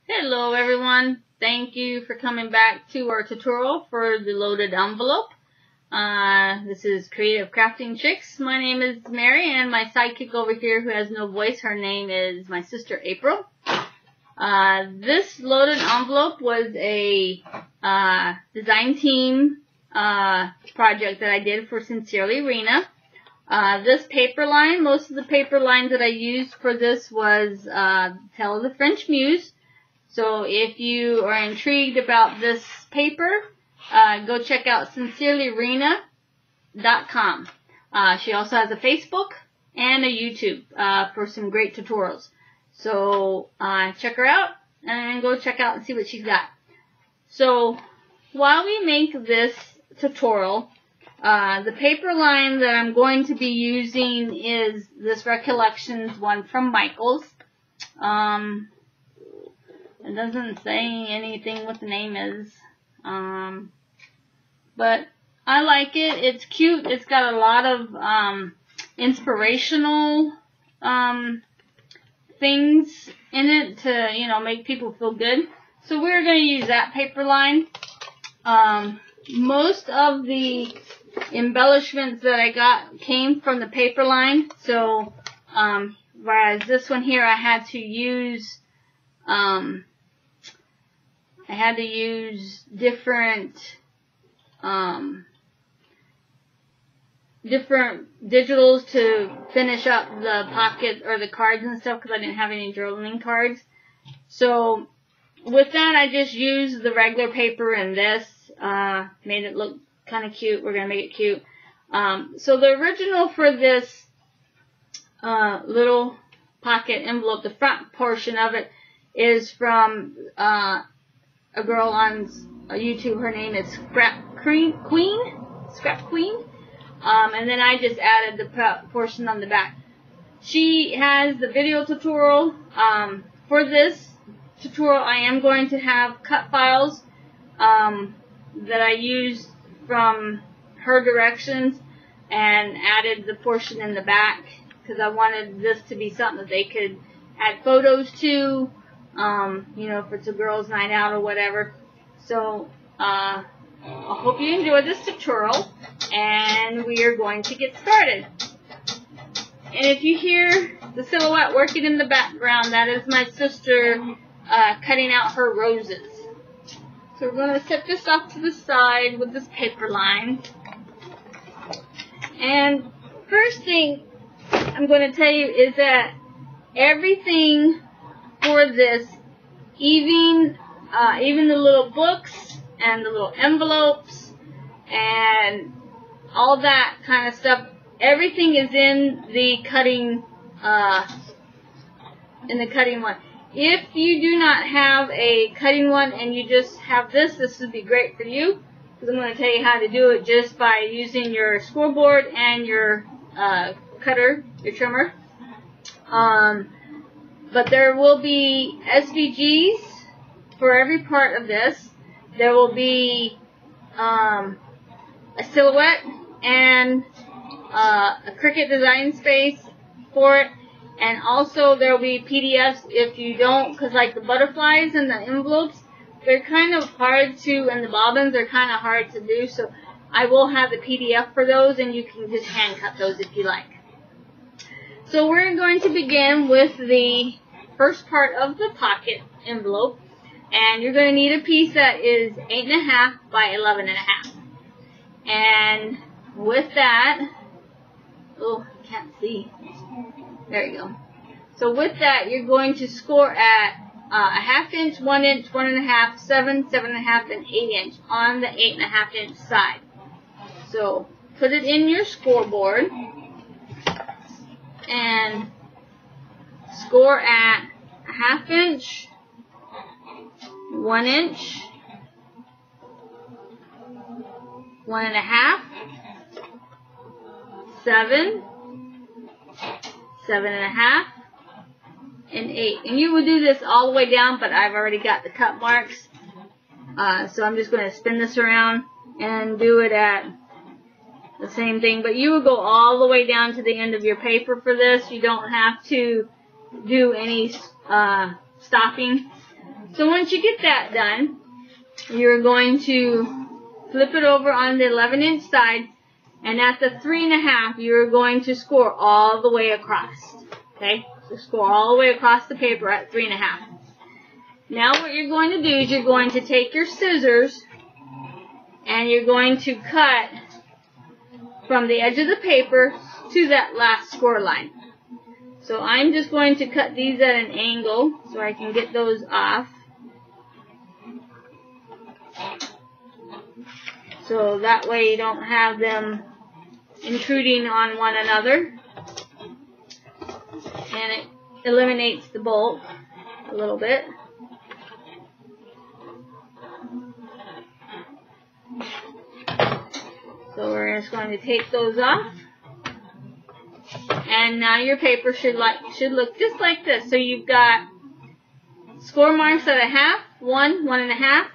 Hello everyone, thank you for coming back to our tutorial for the loaded envelope. This is Creative Crafting Chicks. My name is Mary, and my sidekick over here who has no voice, her name is my sister April. This loaded envelope was a design team project that I did for Sincerely Rina. This paper line, most of the paper lines that I used for this was Tale of the French Muse. So if you are intrigued about this paper, go check out sincerelyrina.com. She also has a Facebook and a YouTube for some great tutorials. So check her out and go check out and see what she's got. So while we make this tutorial, the paper line that I'm going to be using is this Recollections one from Michaels. It doesn't say anything what the name is, but I like it. It's cute. It's got a lot of inspirational things in it to, make people feel good. So we're going to use that paper line. Most of the embellishments that I got came from the paper line. So whereas this one here I had to use different digitals to finish up the pocket or the cards and stuff because I didn't have any journaling cards. So with that, I just used the regular paper and this made it look kind of cute. We're going to make it cute. So the original for this little pocket envelope, the front portion of it, is from a girl on YouTube. Her name is Scrap Queen. And then I just added the portion on the back. She has the video tutorial. For this tutorial, I am going to have cut files that I used from her directions and added the portion in the back because I wanted this to be something that they could add photos to, if it's a girls' night out or whatever. So I hope you enjoy this tutorial, and we are going to get started. And if you hear the silhouette working in the background, that is my sister cutting out her roses. So we're going to set this off to the side with this paper line. And first thing I'm going to tell you is that everything for this, even the little books and the little envelopes and all that kind of stuff, everything is in the cutting one. If you do not have a cutting one and you just have this would be great for you, because I'm going to tell you how to do it just by using your scoreboard and your cutter, your trimmer. But there will be SVGs for every part of this. There will be a silhouette and a Cricut design space for it. And also there will be PDFs if you don't, because like the butterflies and the envelopes, they're kind of hard to, and the bobbins are kind of hard to do. So I will have the PDF for those, and you can just hand cut those if you like. So we're going to begin with the first part of the pocket envelope, and you're going to need a piece that is 8.5 by 11.5. And with that, oh, I can't see. There you go. So with that, you're going to score at a 1/2 inch, 1 inch, 1.5, 7, 7.5, and 8 inch on the 8.5 inch side. So put it in your scoreboard and score at a 1/2 inch, 1 inch, 1.5, 7, 7.5, and 8. And you will do this all the way down, but I've already got the cut marks. So I'm just going to spin this around and do it at the same thing. But you will go all the way down to the end of your paper for this. You don't have to do any stopping. So once you get that done, you're going to flip it over on the 11-inch side, and at the 3.5, you're going to score all the way across. Okay? So score all the way across the paper at 3.5. Now what you're going to do is you're going to take your scissors and you're going to cut from the edge of the paper to that last score line. So I'm just going to cut these at an angle so I can get those off. So that way you don't have them intruding on one another. And it eliminates the bulk a little bit. So we're just going to take those off. And now your paper should look just like this. So you've got score marks at 1/2, 1, 1.5,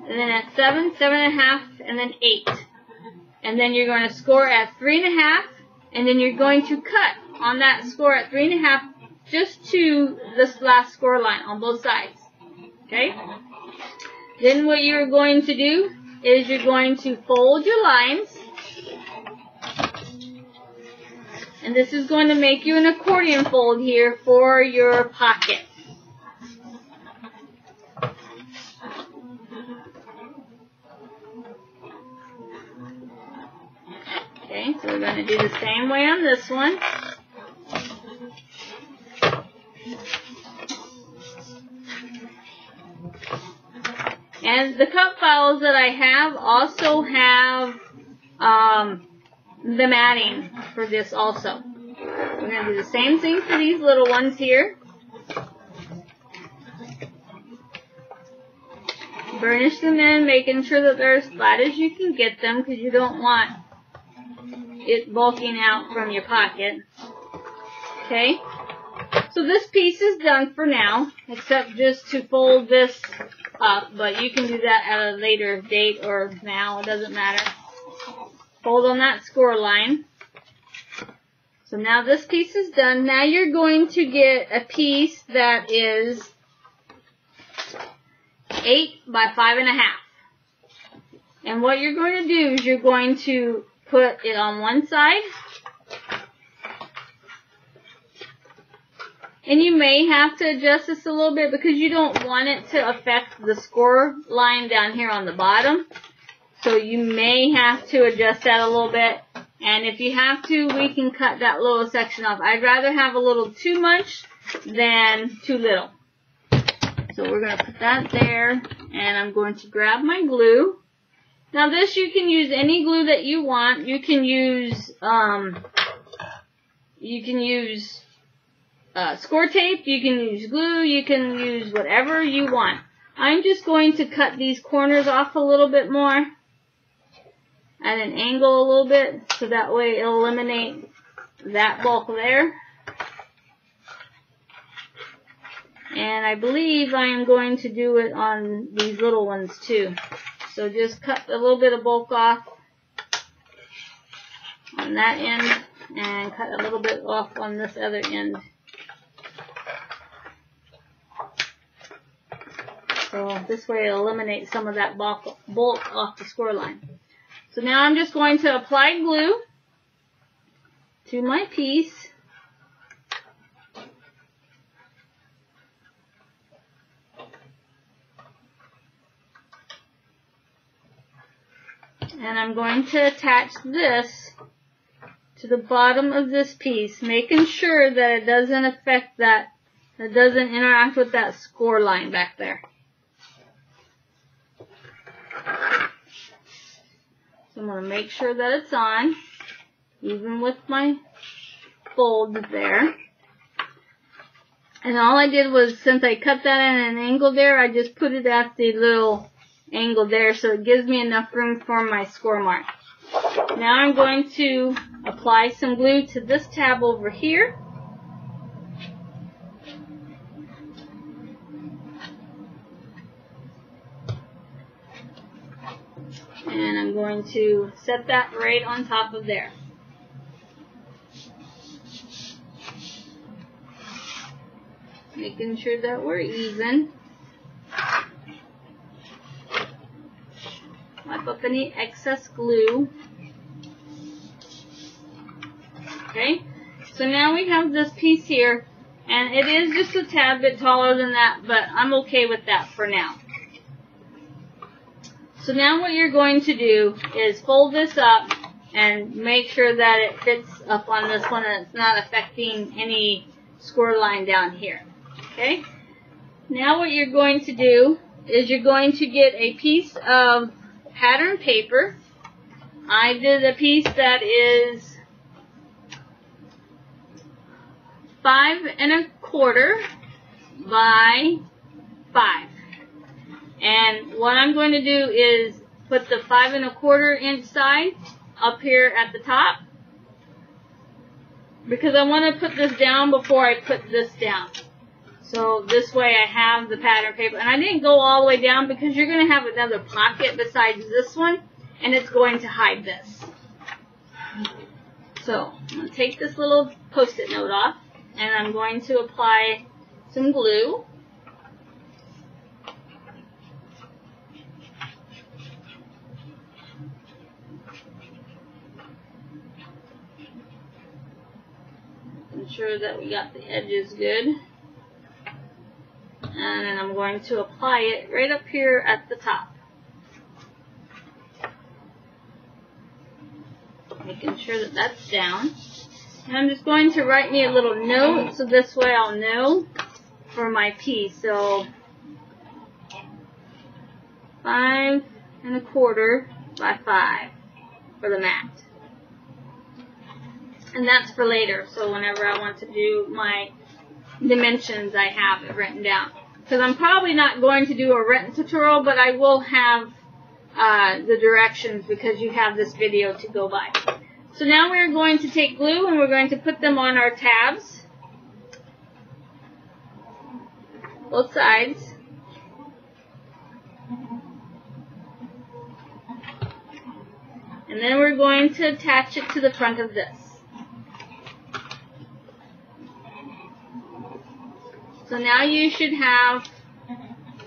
and then at 7, 7.5, and then 8. And then you're going to score at 3.5, and then you're going to cut on that score at 3.5 just to this last score line on both sides. Okay? Then what you're going to do is you're going to fold your lines. And this is going to make you an accordion fold here for your pocket. Okay, so we're going to do the same way on this one. And the cut files that I have also have the matting for this also. We're going to do the same thing for these little ones here. Burnish them in, making sure that they're as flat as you can get them because you don't want it bulking out from your pocket. Okay? So this piece is done for now, except just to fold this up, but you can do that at a later date or now, it doesn't matter. Fold on that score line. So now this piece is done. Now you're going to get a piece that is 8 by 5.5. And what you're going to do is you're going to put it on one side. And you may have to adjust this a little bit because you don't want it to affect the score line down here on the bottom. So you may have to adjust that a little bit. And if you have to, we can cut that little section off. I'd rather have a little too much than too little. So we're going to put that there. And I'm going to grab my glue. Now this, you can use any glue that you want. You can use score tape, you can use glue, you can use whatever you want. I'm just going to cut these corners off a little bit more at an angle a little bit so that way it'll eliminate that bulk there. And I believe I am going to do it on these little ones too. So just cut a little bit of bulk off on that end and cut a little bit off on this other end. So this way it'll eliminate some of that bulk off the score line. So now I'm just going to apply glue to my piece. And I'm going to attach this to the bottom of this piece, making sure that it doesn't affect that, it doesn't interact with that score line back there. So I'm going to make sure that it's on, even with my folds there. And all I did was, since I cut that at an angle there, I just put it at the little angle there so it gives me enough room for my score mark. Now I'm going to apply some glue to this tab over here. And I'm going to set that right on top of there. Making sure that we're even. mop up any excess glue. Okay, so now we have this piece here, and it is just a tad bit taller than that, but I'm okay with that for now. So now what you're going to do is fold this up and make sure that it fits up on this one and it's not affecting any score line down here. Okay? Now what you're going to do is you're going to get a piece of pattern paper. I did a piece that is 5 1/4 by 5. And what I'm going to do is put the 5 1/4 inch side up here at the top, because I want to put this down before I put this down. So this way I have the pattern paper. And I didn't go all the way down because you're going to have another pocket besides this one, and it's going to hide this. So I'm going to take this little post-it note off, and I'm going to apply some glue. Ensure that we got the edges good. And then I'm going to apply it right up here at the top. Making sure that that's down. And I'm just going to write me a little note so this way I'll know for my piece. So 5 1/4 by 5 for the mat. And that's for later, so whenever I want to do my dimensions, I have it written down. Because I'm probably not going to do a written tutorial, but I will have the directions because you have this video to go by. So now we're going to take glue and we're going to put them on our tabs. Both sides. And then we're going to attach it to the front of this. So now you should have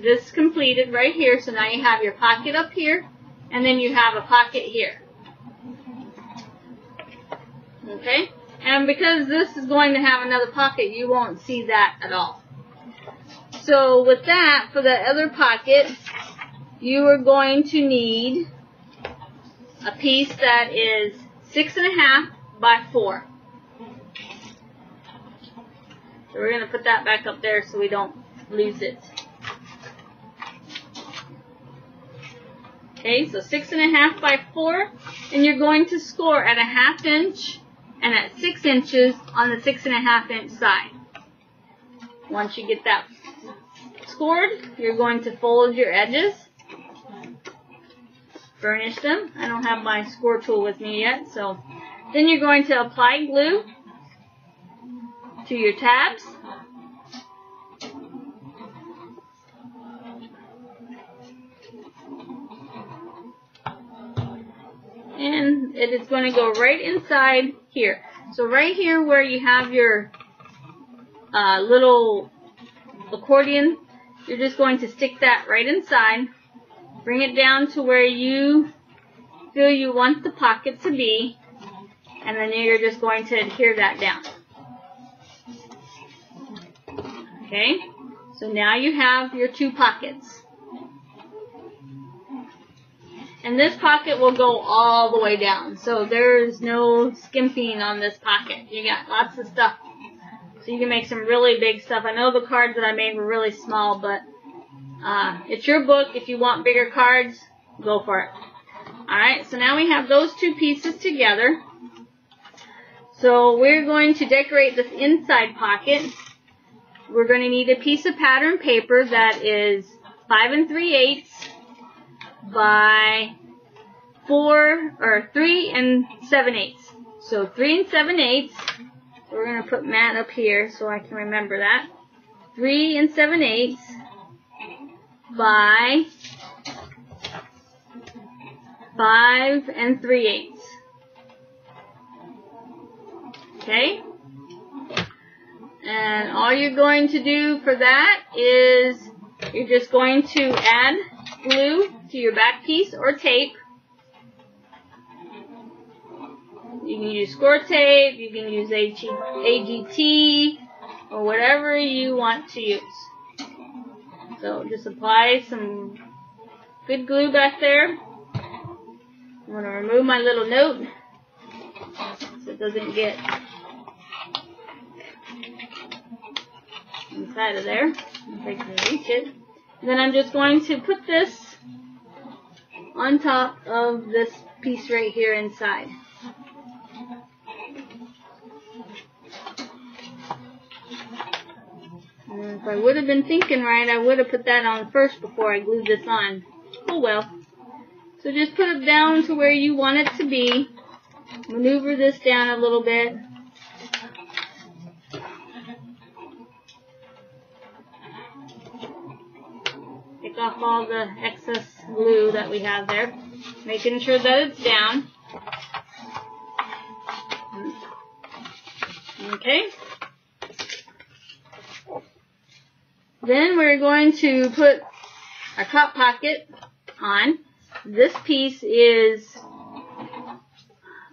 this completed right here. So now you have your pocket up here, and then you have a pocket here. Okay? And because this is going to have another pocket, you won't see that at all. So with that, for the other pocket, you are going to need a piece that is 6 1/2 by 4. So we're going to put that back up there so we don't lose it. Okay, so 6 1/2 by 4, and you're going to score at 1/2 inch and at 6 inches on the 6 1/2 inch side. Once you get that scored, you're going to fold your edges, burnish them. I don't have my score tool with me yet, so then you're going to apply glue to your tabs. And it is going to go right inside here. So right here where you have your little accordion, you're just going to stick that right inside. Bring it down to where you feel you want the pocket to be. And then you're just going to adhere that down. Okay, so now you have your 2 pockets. And this pocket will go all the way down. So there's no skimping on this pocket. You got lots of stuff. So you can make some really big stuff. I know the cards that I made were really small, but it's your book. If you want bigger cards, go for it. Alright, so now we have those 2 pieces together. So we're going to decorate this inside pocket. We're going to need a piece of pattern paper that is 5 3/8 by 3 7/8. So 3 7/8. We're going to put Matt up here so I can remember that. 3 7/8 by 5 3/8. Okay? And all you're going to do for that is you're just going to add glue to your back piece or tape. You can use score tape, you can use AGT, or whatever you want to use. So just apply some good glue back there. I'm going to remove my little note so it doesn't get inside of there, if I can reach it. And then I'm just going to put this on top of this piece right here inside. And if I would have been thinking right, I would have put that on first before I glued this on. Oh well. So just put it down to where you want it to be. Maneuver this down a little bit. Take off all the excess glue that we have there. Making sure that it's down. Okay. Then we're going to put our top pocket on. This piece is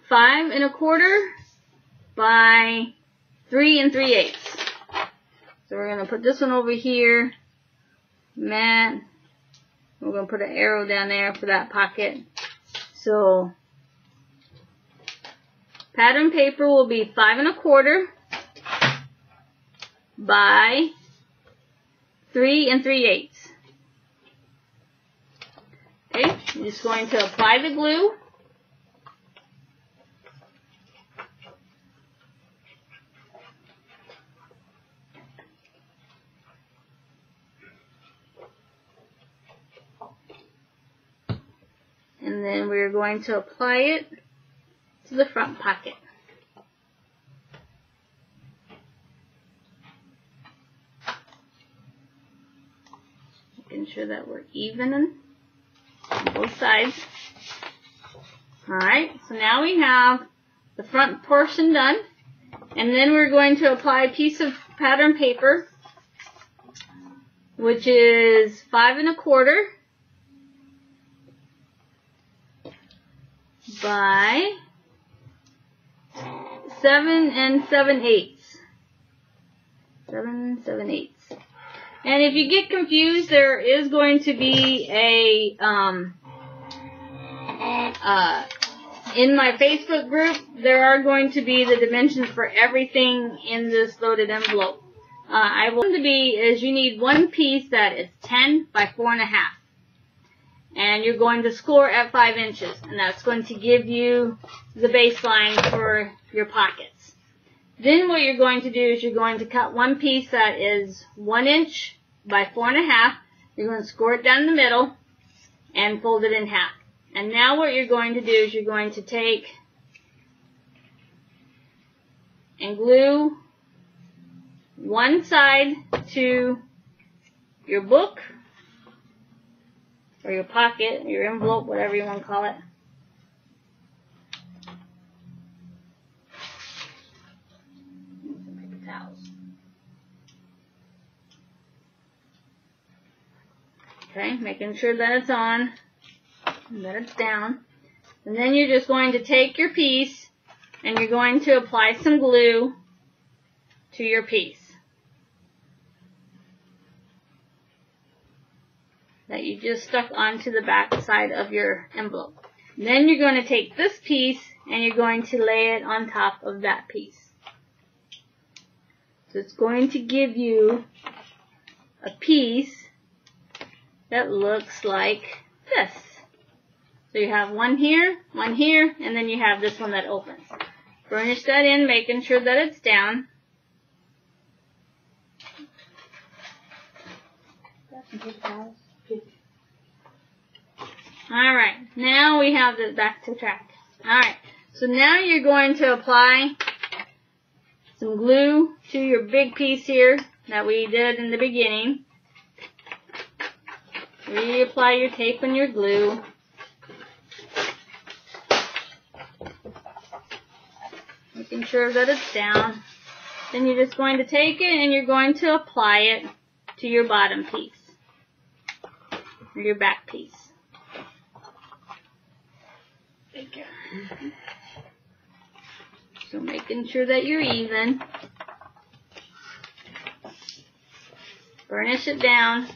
5 1/4 by 3 3/8. So we're going to put this one over here. We're going to put an arrow down there for that pocket. So pattern paper will be 5 1/4 by 3 3/8. Okay, I'm just going to apply the glue. And then we're going to apply it to the front pocket. Making sure that we're even on both sides. Alright, so now we have the front portion done. And then we're going to apply a piece of pattern paper, which is 5 1/4 by 7 7/8. 7 7/8. And if you get confused, there is going to be a, in my Facebook group, there are going to be the dimensions for everything in this loaded envelope. I want to be is you need one piece that is 10 by 4 1/2. And you're going to score at 5 inches. And that's going to give you the baseline for your pockets. Then what you're going to do is you're going to cut one piece that is 1 inch by 4 1/2. You're going to score it down the middle and fold it in half. And now what you're going to do is you're going to take and glue one side to your book or your pocket, your envelope, whatever you want to call it. Some paper towels. Okay, making sure that it's on and that it's down. And then you're just going to take your piece and you're going to apply some glue to your piece that you just stuck onto the back side of your envelope. And then you're going to take this piece and you're going to lay it on top of that piece. So it's going to give you a piece that looks like this. So you have one here, and then you have this one that opens. Burnish that in, making sure that it's down. Alright, now we have this back to track. Alright, so now you're going to apply some glue to your big piece here that we did in the beginning. Reapply your tape and your glue. Making sure that it's down. Then you're just going to take it and you're going to apply it to your bottom piece. Or your back piece. Thank you. So making sure that you're even. Burnish it down.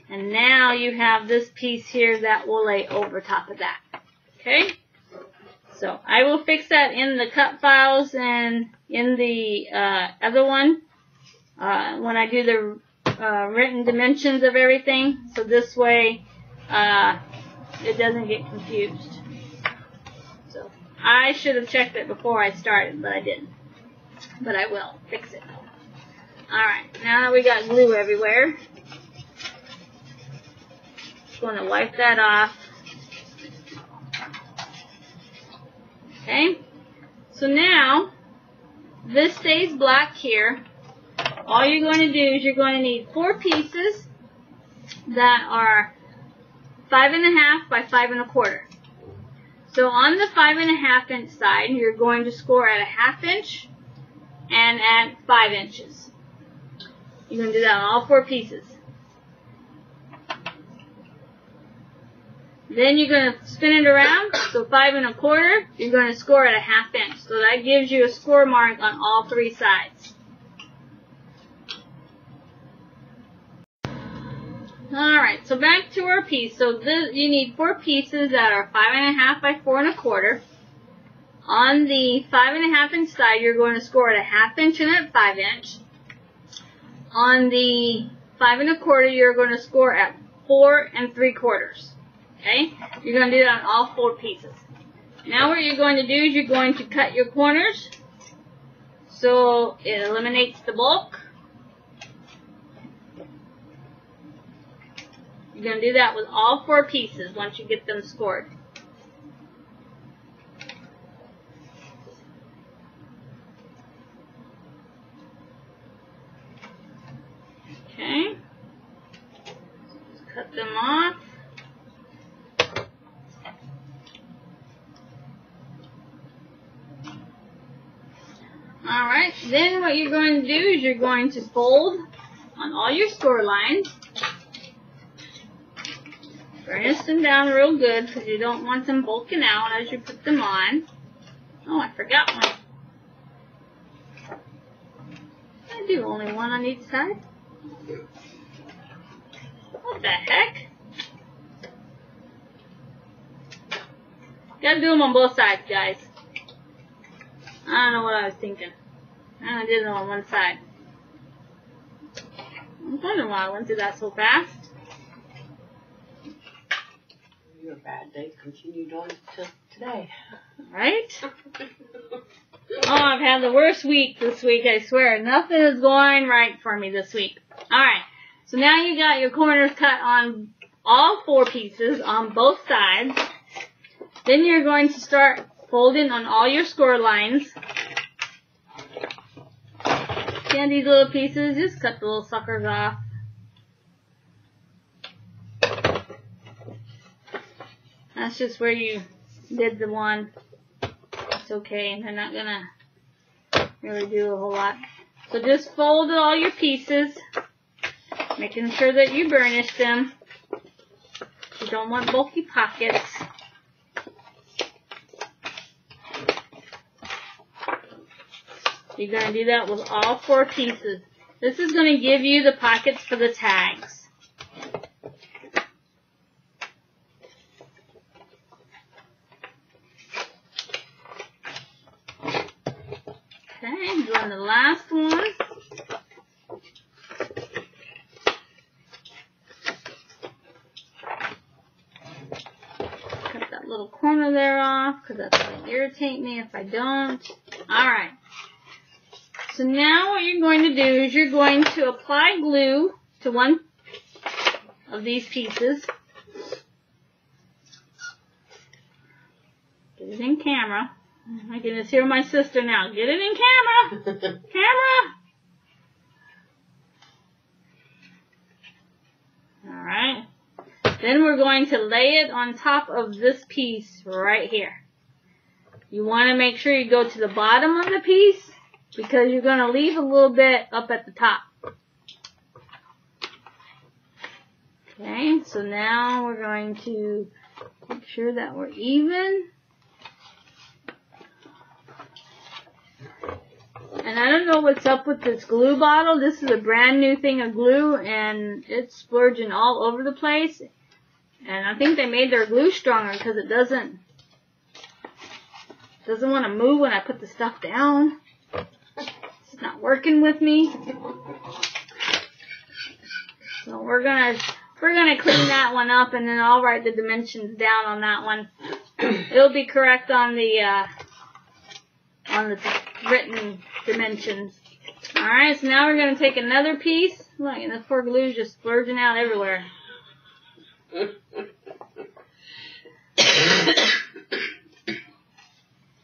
And now you have this piece here that will lay over top of that. Okay? So I will fix that in the cut files and in the other one when I do the written dimensions of everything. So this way it doesn't get confused. So I should have checked it before I started, but I didn't. But I will fix it. Alright, now that we got glue everywhere, just going to wipe that off. Okay, so now this stays black here. All you're going to do is you're going to need 4 pieces that are 5.5 by 5 1/4. So on the 5.5 inch side, you're going to score at 1/2 inch and at 5 inches. You're going to do that on all 4 pieces. Then you're going to spin it around, so 5 1/4, you're going to score at 1/2 inch. So that gives you a score mark on all 3 sides. Alright, so back to our piece. So this, you need 4 pieces that are 5.5 by 4 1/4. On the 5.5 inch side, you're going to score at 1/2 inch and at 5 inch. On the 5 1/4, you're going to score at 4 3/4. Okay? You're going to do that on all 4 pieces. Now what you're going to do is you're going to cut your corners so it eliminates the bulk. You're going to do that with all 4 pieces once you get them scored. Okay. Just cut them off. Alright, then what you're going to do is you're going to fold on all your score lines. Burnish them down real good because you don't want them bulking out as you put them on. Oh, I forgot one. I do only one on each side. What the heck? Gotta do them on both sides, guys. I don't know what I was thinking. I only did it on one side. I'm wondering why I went through that so fast. Your bad day continued on to today. Right? Oh, I've had the worst week this week, I swear. Nothing is going right for me this week. Alright, so now you got your corners cut on all 4 pieces on both sides. Then you're going to start folding on all your score lines. And these little pieces, just cut the little suckers off. That's just where you did the one. It's okay, they're not gonna really do a whole lot. So just fold all your pieces, making sure that you burnish them. You don't want bulky pockets. You're going to do that with all 4 pieces. This is going to give you the pockets for the tags. Okay, doing the last one. Cut that little corner there off because that's going to irritate me if I don't. Alright. So now what you're going to do is you're going to apply glue to one of these pieces. Get it in camera. I can just hear my sister now. Get it in camera. Camera. Alright. Then we're going to lay it on top of this piece right here. You want to make sure you go to the bottom of the piece, because you're going to leave a little bit up at the top. Okay, so now we're going to make sure that we're even And I don't know what's up with this glue bottle. This is a brand new thing of glue, and it's splurging all over the place. And I think they made their glue stronger because it doesn't want to move when I put the stuff down. It's not working with me. So we're gonna clean that one up, and then I'll write the dimensions down on that one. It'll be correct on the written dimensions. Alright, so now we're going to take another piece. Look, and this poor glue is just splurging out everywhere.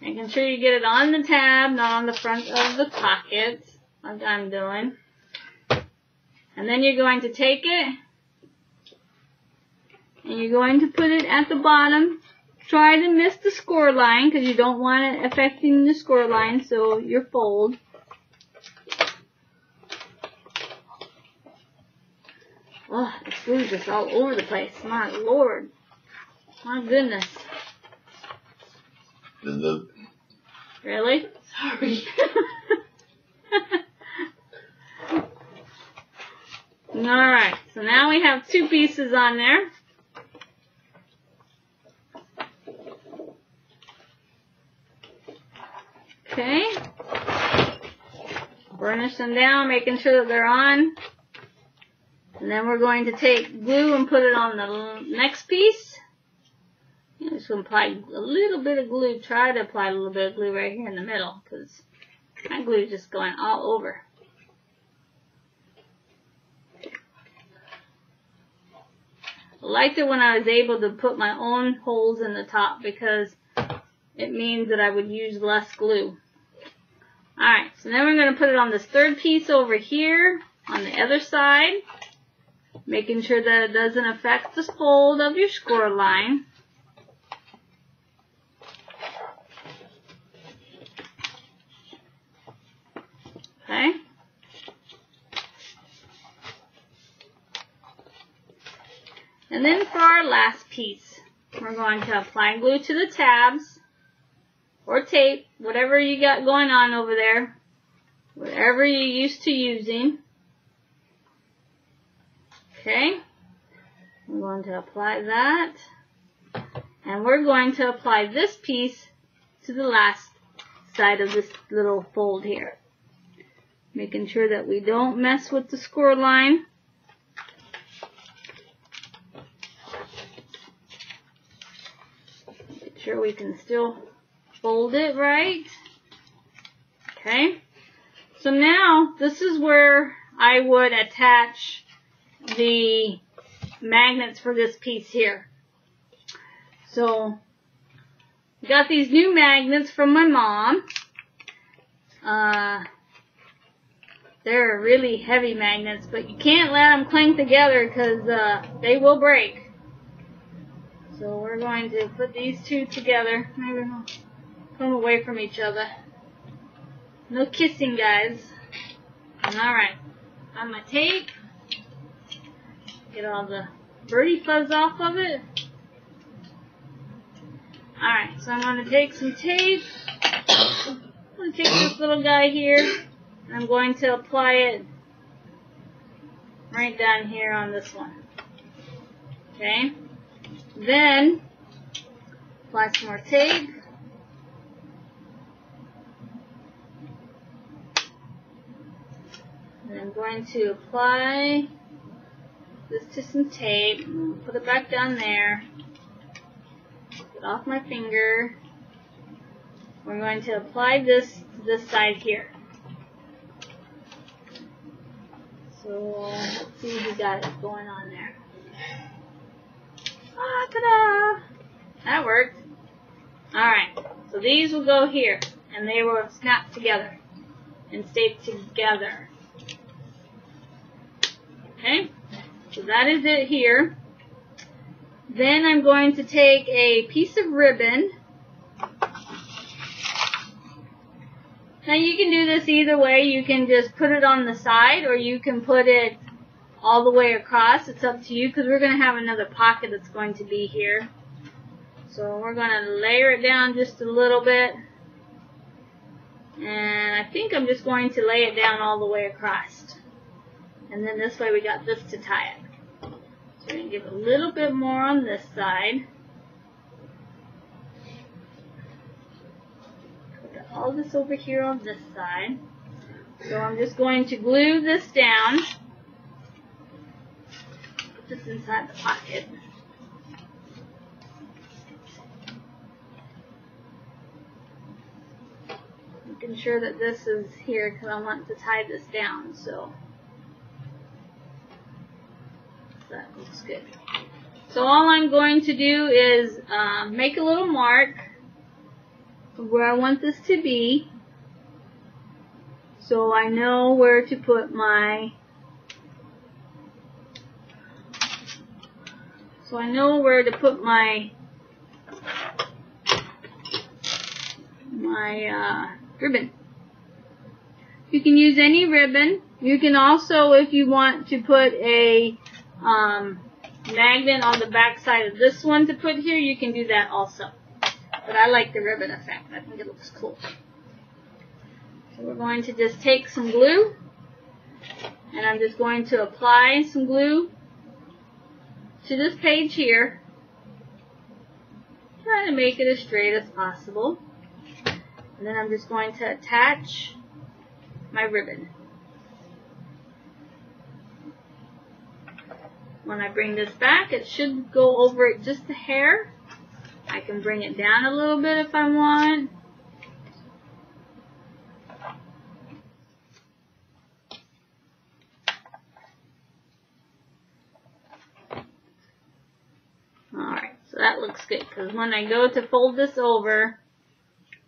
Making sure you get it on the tab, not on the front of the pockets, like I'm doing. And then you're going to take it, and you're going to put it at the bottom. Try to miss the score line because you don't want it affecting the score line, so your fold. Oh, the glue's just all over the place. My Lord. My goodness. Really? Sorry. Alright, so now we have two pieces on there. Okay. Burnish them down, making sure that they're on. And then we're going to take glue and put it on the next piece. Just apply a little bit of glue. Try to apply a little bit of glue right here in the middle, because my glue is just going all over. I liked it when I was able to put my own holes in the top, because it means that I would use less glue. Alright, so then we're going to put it on this third piece over here on the other side, making sure that it doesn't affect the fold of your score line. Okay. And then for our last piece, we're going to apply glue to the tabs, or tape, whatever you got going on over there, whatever you're used to using. Okay, I'm going to apply that, and we're going to apply this piece to the last side of this little fold here, making sure that we don't mess with the score line. Make sure we can still fold it right. Okay, so now this is where I would attach the magnets for this piece here. So I got these new magnets from my mom. They're really heavy magnets, but you can't let them clank together because they will break. So we're going to put these two together. Maybe we'll put them away from each other. No kissing, guys. Alright, on my tape. Get all the birdie fuzz off of it. Alright, so I'm going to take some tape. I'm going to take this little guy here, and I'm going to apply it right down here on this one. Okay? Then, apply some more tape. And I'm going to apply this to some tape. Put it back down there. Get off my finger. We're going to apply this to this side here. So let's see if we got it going on there. Ah, ta-da! That worked. Alright, so these will go here, and they will snap together and stay together. Okay, so that is it here. Then I'm going to take a piece of ribbon. Now you can do this either way. You can just put it on the side, or you can put it all the way across. It's up to you, because we're going to have another pocket that's going to be here. So we're going to layer it down just a little bit. And I think I'm just going to lay it down all the way across. And then this way we got this to tie it. So we're going to give a little bit more on this side. Put all this over here on this side. So I'm just going to glue this down. Put this inside the pocket. Making sure that this is here because I want to tie this down. So that looks good. So all I'm going to do is make a little mark of where I want this to be, so I know where to put my ribbon. You can use any ribbon. You can also, if you want to put a magnet on the back side of this one to put here, you can do that also. But I like the ribbon effect. I think it looks cool. So we're going to just take some glue, and I'm just going to apply some glue to this page here. Try to make it as straight as possible. And then I'm just going to attach my ribbon. When I bring this back, it should go over it just a hair. I can bring it down a little bit if I want. Alright, so that looks good because when I go to fold this over,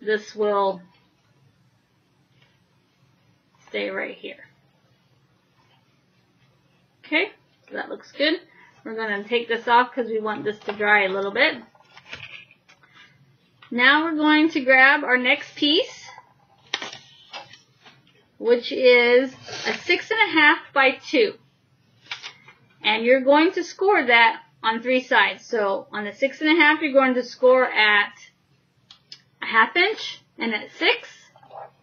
this will stay right here. Okay, so that looks good. We're going to take this off because we want this to dry a little bit. Now we're going to grab our next piece, which is a 6.5 by 2. And you're going to score that on 3 sides. So on the 6.5, you're going to score at a 1/2 inch and at 6.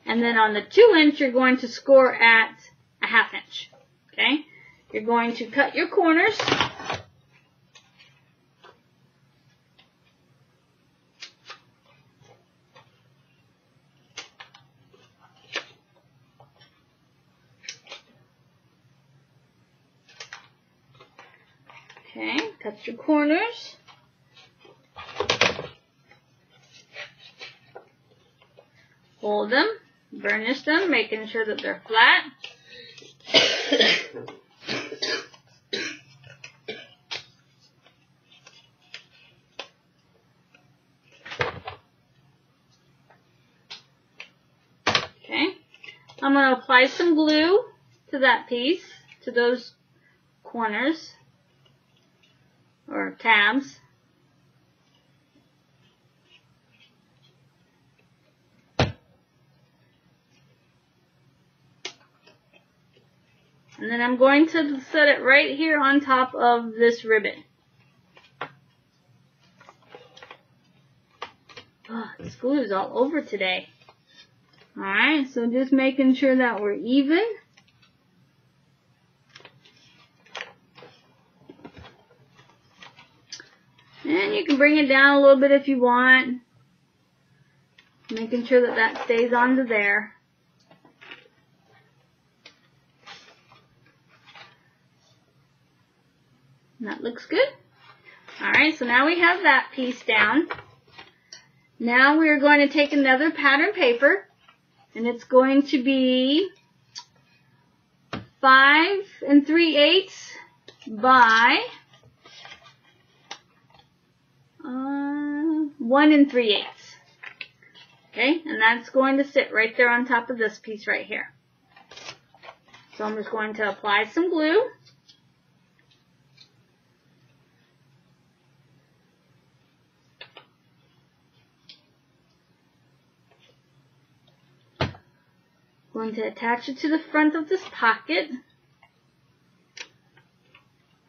And then on the 2 inch, you're going to score at a 1/2 inch. Okay? You're going to cut your corners. Okay, cut your corners. Fold them, burnish them, making sure that they're flat. Okay, I'm going to apply some glue to that piece, to those corners or tabs. And then I'm going to set it right here on top of this ribbon. Oh, this glue is all over today. Alright, so just making sure that we're even. And you can bring it down a little bit if you want. Making sure that that stays onto there. And that looks good. Alright, so now we have that piece down. Now we're going to take another pattern paper, and it's going to be 5 3/8 by 1 3/8. Okay, and that's going to sit right there on top of this piece right here. So I'm just going to apply some glue. Going to attach it to the front of this pocket,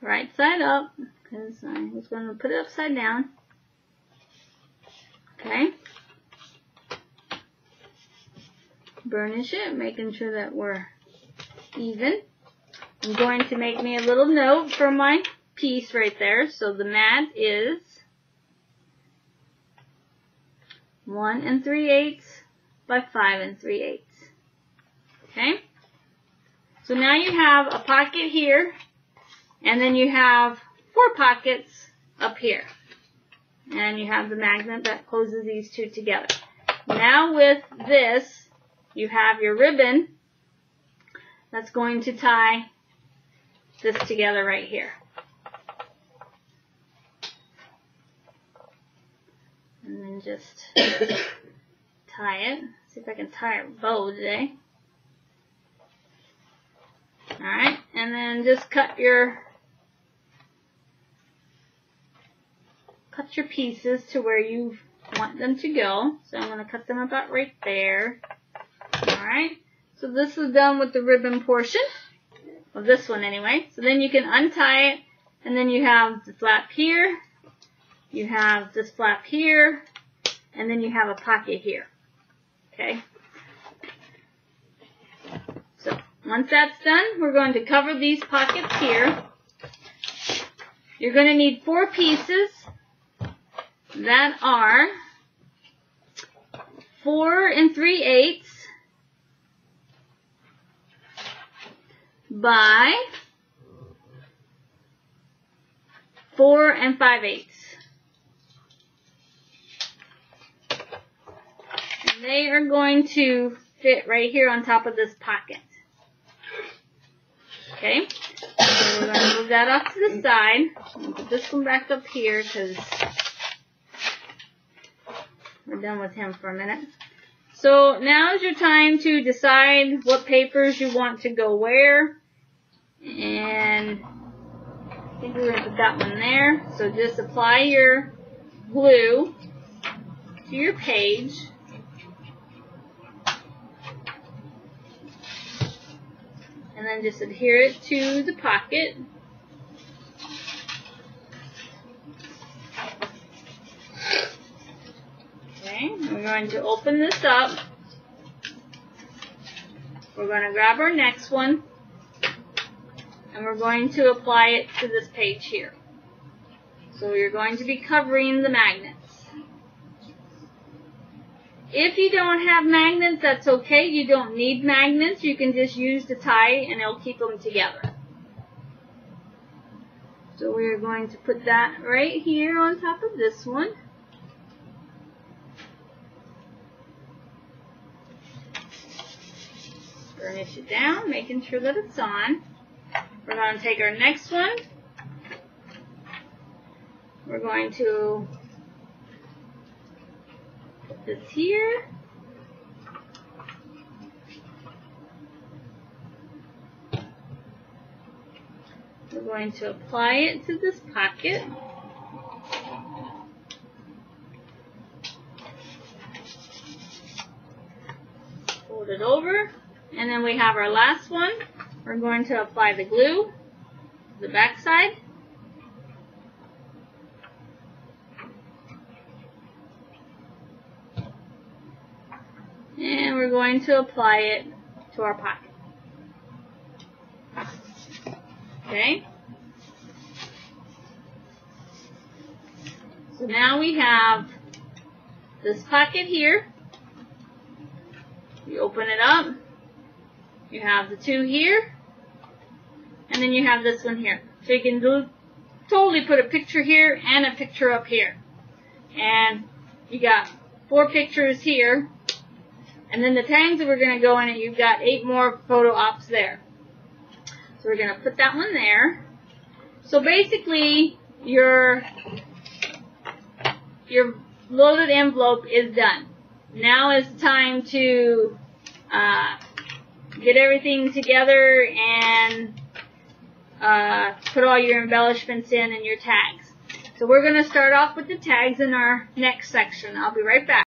right side up, because I was going to put it upside down. Okay. burnish it, making sure that we're even. I'm going to make me a little note for my piece right there. So the mat is 1 3/8 by 5 3/8. Okay? So now you have a pocket here, and then you have 4 pockets up here. And you have the magnet that closes these two together. Now with this, you have your ribbon that's going to tie this together right here. And then just tie it. See if I can tie a bow today. Alright, and then just cut your pieces to where you want them to go. So I'm going to cut them about right there. Alright, so this is done with the ribbon portion. Well, this one anyway. So then you can untie it, and then you have the flap here, you have this flap here, and then you have a pocket here. Okay? So once that's done, we're going to cover these pockets here. You're going to need 4 pieces that are 4 3/8 by 4 5/8. And they are going to fit right here on top of this pocket. Okay, so we're going to move that off to the side. I'll put this one back up here because we're done with him for a minute. So now is your time to decide what papers you want to go where. And I think we're going to put that one there. So just apply your glue to your page. And then just adhere it to the pocket. Okay, we're going to open this up. We're going to grab our next one, and we're going to apply it to this page here. So you're going to be covering the magnets. If you don't have magnets, that's okay. You don't need magnets. You can just use the tie, and it'll keep them together. So we're going to put that right here on top of this one. Burnish it down, making sure that it's on. We're going to take our next one. We're going to put this here. We're going to apply it to this pocket. Fold it over. And then we have our last one. We're going to apply the glue to the back side. And we're going to apply it to our pocket. Okay? So now we have this pocket here. You open it up. You have the 2 here, and then you have this one here. So you can totally put a picture here and a picture up here. And you got 4 pictures here, and then the tags that we're going to go in it, you've got 8 more photo ops there. So we're going to put that one there. So basically, your loaded envelope is done. Now it's time to get everything together and put all your embellishments in and your tags. So we're going to start off with the tags in our next section. I'll be right back.